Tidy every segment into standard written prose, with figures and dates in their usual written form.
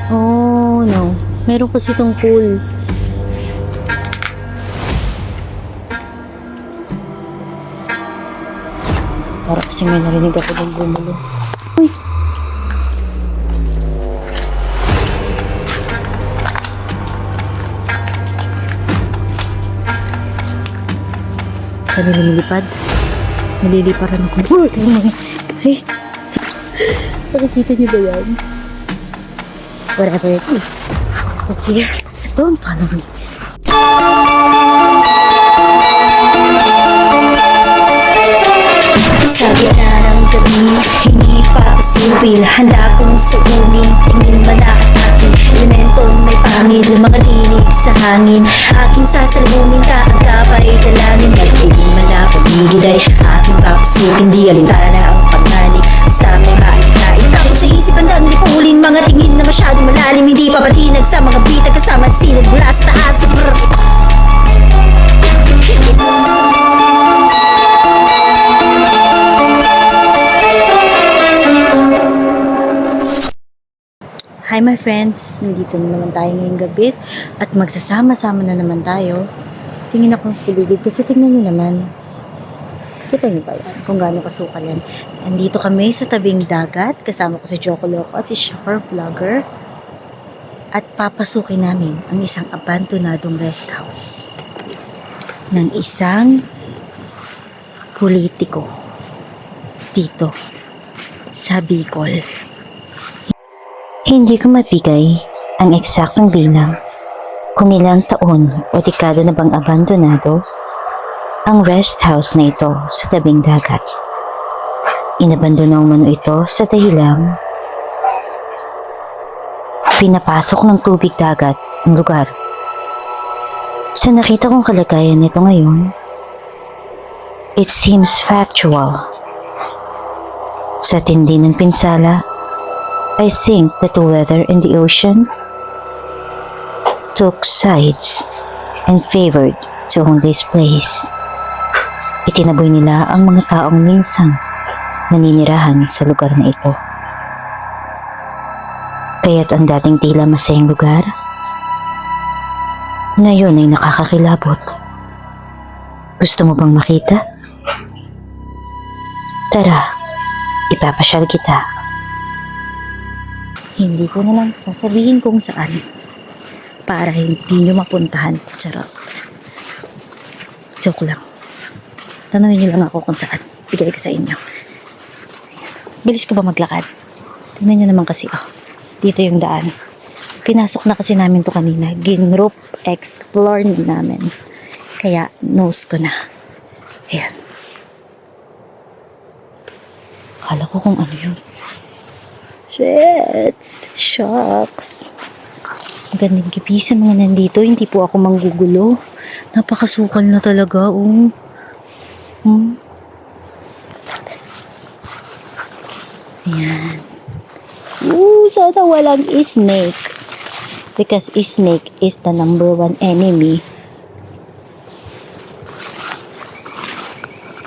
Oh, no. Meron kasi itong pool. Para kasi may narinig ako ng bumulo. Uy! Sabi lumilipad. Naliliparan ako. See? Nakikita niyo ba yan? Whatever it is. Let's hear. Don't follow me. Sa gitna ng gabi, hindi pa pasilbil. Handa kong suunin, tingin malakad akin. Elementong may pangil, mga dinig sa hangin. Aking sasalubungin ka, ang kapay dalanin. Magdilim malapaligid ay aking papasukin. Di alintana ang panganig, sa may malikhain. Tapos sa isip ang dang lipulin, mga tingin na masyadong malalim. Hindi pa patinag sa mga bita, kasama at sinag mula sa taas. Hi my friends! Nandito na naman tayo ngayong gabi at magsasama-sama na naman tayo. Tingin ako sa paligid kasi tingnan nyo naman. Kita nyo ba yan? Kung gaano kasukal yan. Nandito kami sa tabing dagat. Kasama ko si Joko Loco at si Shocker Vlogger. At papasukin namin ang isang abandonadong rest house ng isang politiko dito sa Bicol. Hindi ko mabigay ang eksaktong bilang kung ilang taon o dekada na bang abandonado ang rest house na ito sa tabing dagat. Inabandonaw man ito sa dahilang pinapasok ng tubig dagat ang lugar. Sa nakita kong kalagayan nito ngayon, it seems factual. Sa tindi ng pinsala, I think that the weather and the ocean took sides and favored to own this place. Itinaboy nila ang mga taong minsan naninirahan sa lugar na ito. Kaya't ang dating tila masayang lugar, ngayon ay nakakakilabot. Gusto mo bang makita? Tara, ipapasyal kita. Hindi ko na lang sasabihin kung saan para hindi nyo mapuntahan. Charot. Joke lang. Tanungin nyo lang ako kung saan. Bigay ko sa inyo. Bilis ko ba maglakad? Tingnan nyo naman kasi, dito yung daan. Pinasok na kasi namin to kanina. Ginroup explore namin. Kaya nose ko na. Ayan. Kala ko kung ano yun. Shit! Shucks! Magandang gabi sa mga nandito. Hindi po ako manggugulo. Napakasukal na talaga, Ayan. Sana walang snake. Because snake is the number 1 enemy.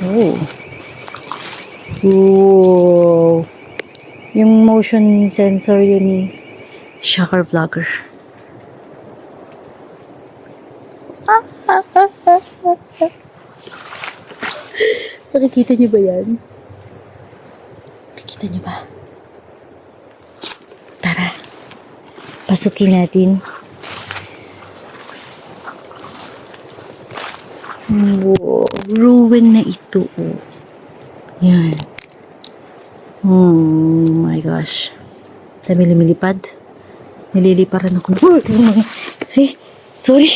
Oh. Yung motion sensor yun ni Shocker Vlogger. Nakikita niyo ba yan? Nakikita niyo ba? Tara. Pasukin natin. Wow. Ruin na ito. Yan. Oh my gosh. Dami lumilipad. Nililiparan ako. See? Sorry.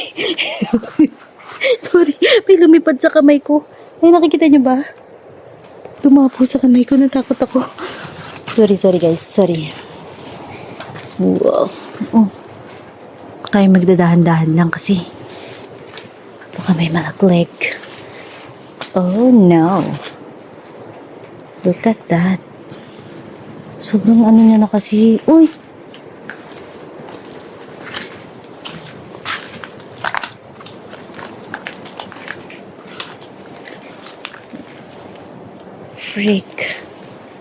Sorry. May lumipad sa kamay ko. Ay, nakikita nyo ba? Tumapo sa kamay ko. Natakot ako. Sorry guys. Sorry. Wow. Kaya magdadahan-dahan lang kasi baka may malaglag. Oh no. Look at that. Sobrang ano niya na kasi. Uy! Freak.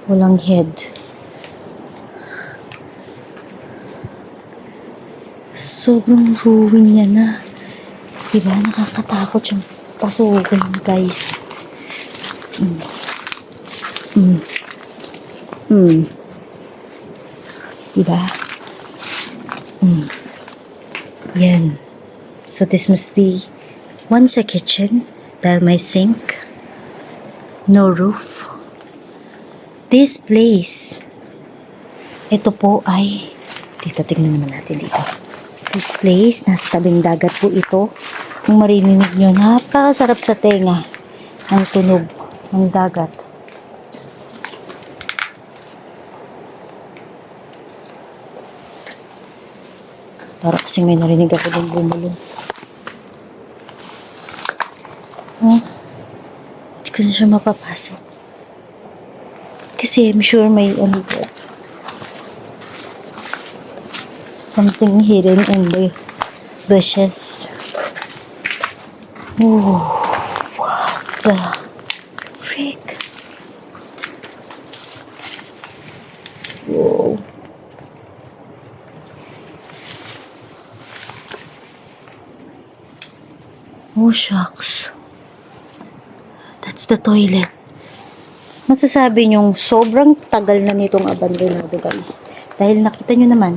Walang head. sobrang ruin niya na. Diba? Nakakatakot siyang pasukin, guys. Diba? Yan. So, this must be once a kitchen dahil may sink. No roof. This place, ito po ay, dito, tignan naman natin dito. This place, nasa tabing dagat po ito. Kung marinig nyo, napakasarap sa tenga ang tunog ng dagat. Para kasing may narinig ako ng bumulong. Hindi ko na siya mapapasok. Kasi I'm sure may ano dyan. Something hidden in the bushes. Oh, what the frick? Whoa. Oh, shucks. That's the toilet. Masasabi niyong sobrang tagal na nitong abandonado, guys. Dahil nakita niyo naman,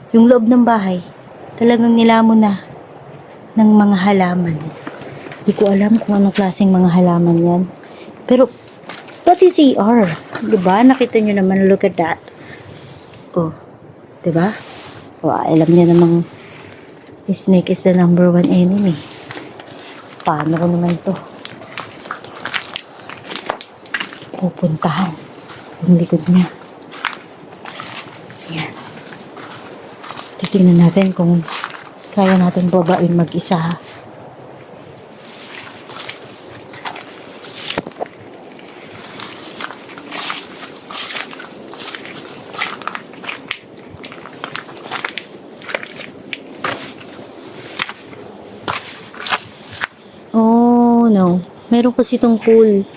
yung loob ng bahay, talagang nilamon na ng mga halaman. Hindi ko alam kung anong klaseng mga halaman yan. Pero, what is ER? Diba? Nakita niyo naman, look at that. Oh, diba? Oh, alam niya namang snake is the number 1 enemy. Paano ko naman to pupuntahan yung likod niya? Ayan. Titingnan natin kung kaya natin babain mag-isa. Oh no, meron kasi itong pool.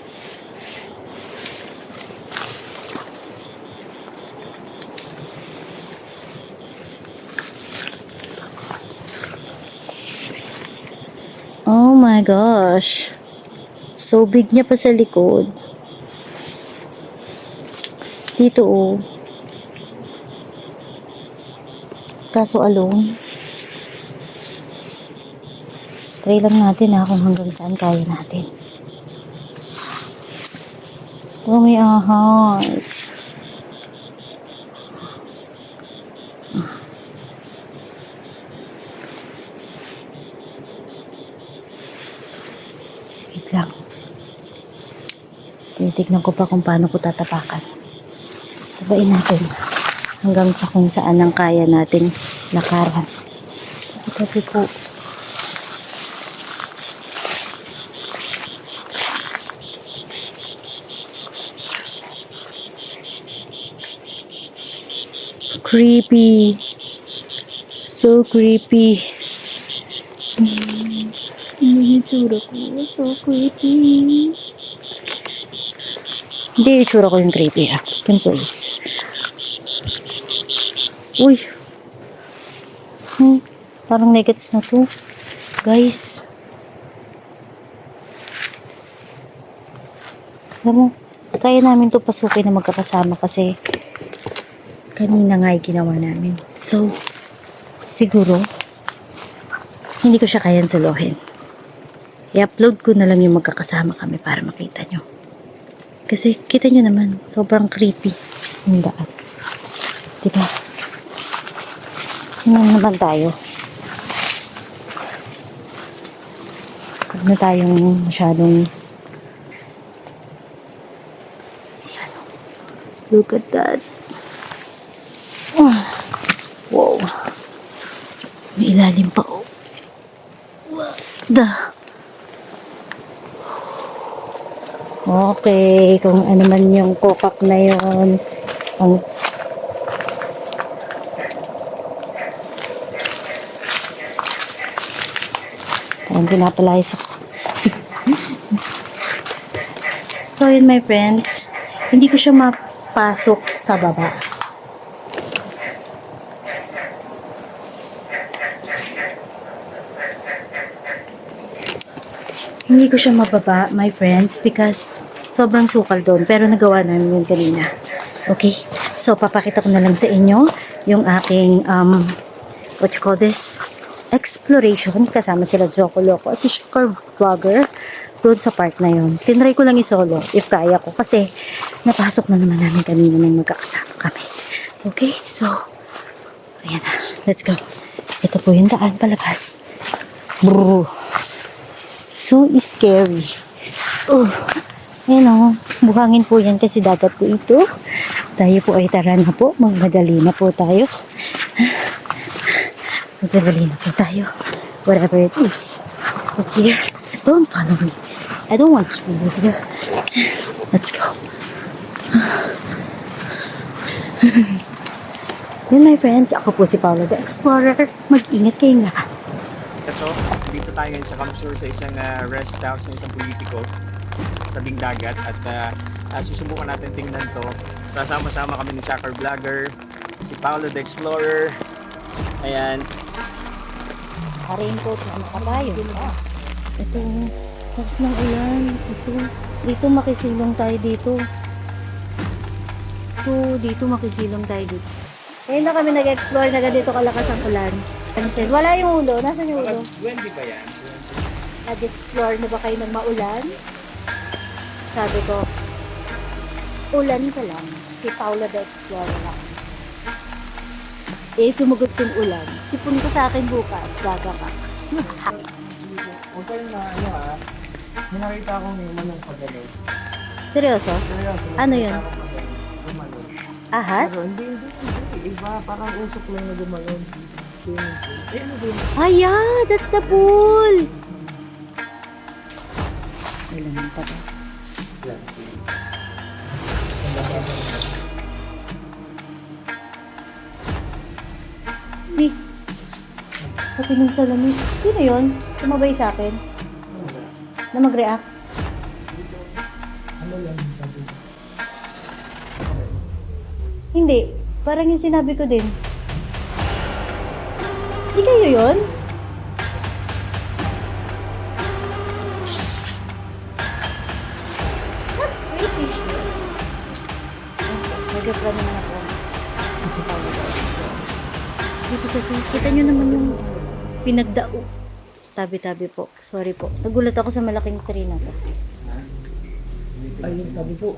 Oh my gosh. So big niya pa sa likod. Dito oh. Kaso alone. Try lang natin kung hanggang saan kaya natin. Oh, may ahas. Wait lang. Tinitignan ko pa kung paano ko tatapakan. Tabain natin hanggang sa kung saan ang kaya nating lakaran. Tabi po. Creepy. So creepy. Yung itsura ko. So creepy. Hindi yung itsura ko yung creepy Yung place. Uy. Parang negats na to. Guys. Alam mo, kaya namin to pasukin na magkakasama kasi kanina nga ginawa namin. So, siguro, hindi ko siya kayang suluhin. I-upload ko na lang yung magkakasama kami para makita nyo. Kasi, kita nyo naman, sobrang creepy yung daan. Diba? Ano naman tayo? Huwag na tayong masyadong look at that. Wow. May ilalim pa. Oh. What the? Okay. Kung ano man yung kokak na yun. Parang pinapalayas ako. So yun my friends. Hindi ko siya mapasok sa baba. Hindi ko siya mababa, my friends, because sobrang sukal doon. Pero nagawa namin yun kanina. Okay? So, papakita ko na lang sa inyo yung aking, what you call this? Exploration. Kasama sila Joko Loco at si Sugar Vlogger doon sa part na yun. Tinry ko lang i-solo if kaya ko. Kasi, napasok na naman namin kanina nang magkakasama kami. Okay? So, ayan na. Let's go. Ito po yung daan palabas. Brrr. So scary. Ayan o. Buhangin po yan kasi dagat po ito. Tayo po ay tara na po. Magmadali na po tayo. Magmadali na po tayo. Whatever it is. What's here? Don't follow me. I don't want to be with you. Let's go. Yun my friends. Ako po si Paula the Explorer. Mag-ingat kayong lahat. Ito, dito tayo ngayon sa Kamsur sa isang rest house ng isang politiko sa tabing dagat at susubukan natin tingnan to. Sasama-sama kami ni Sugar Vlogger, si Paolo the Explorer. Ayan. Raincoat na makabayo. Ito, lakas ng ulan. Dito makisilong tayo dito. Dito makisilong tayo dito. Ngayon na kami nag-explore na ganito kalakas ang ulan. Wala yung ulo. Nasaan yung ulo? Wendy ba yan? Nag-explore na ba kayo ng maulan? Sabi ko, ulan ka lang. Si Paula the Explorer lang. Sumugot yung ulan. Sipon ko sa akin bukas. Gaga ka. Huwag kayo na may nakita akong manong pagano. Seryoso? Seryoso. Ano yun? Ahas? Hindi. Iba, parang usok lang na gumalon. Ah, yeah! That's the pool! Ilan pa ba? Di. Pati nung salamin. Sino yun? Tumabay sa akin? Na mag-react? Ano yan sabi mo? Hindi. Parang yung sinabi ko din. Di kayo yun? That's British. Nag-apply naman ako. Dito kasi, kita nyo naman yung pinagdao. Tabi-tabi po. Sorry po. Nagulat ako sa malaking tree na to. Ayun, tabi po.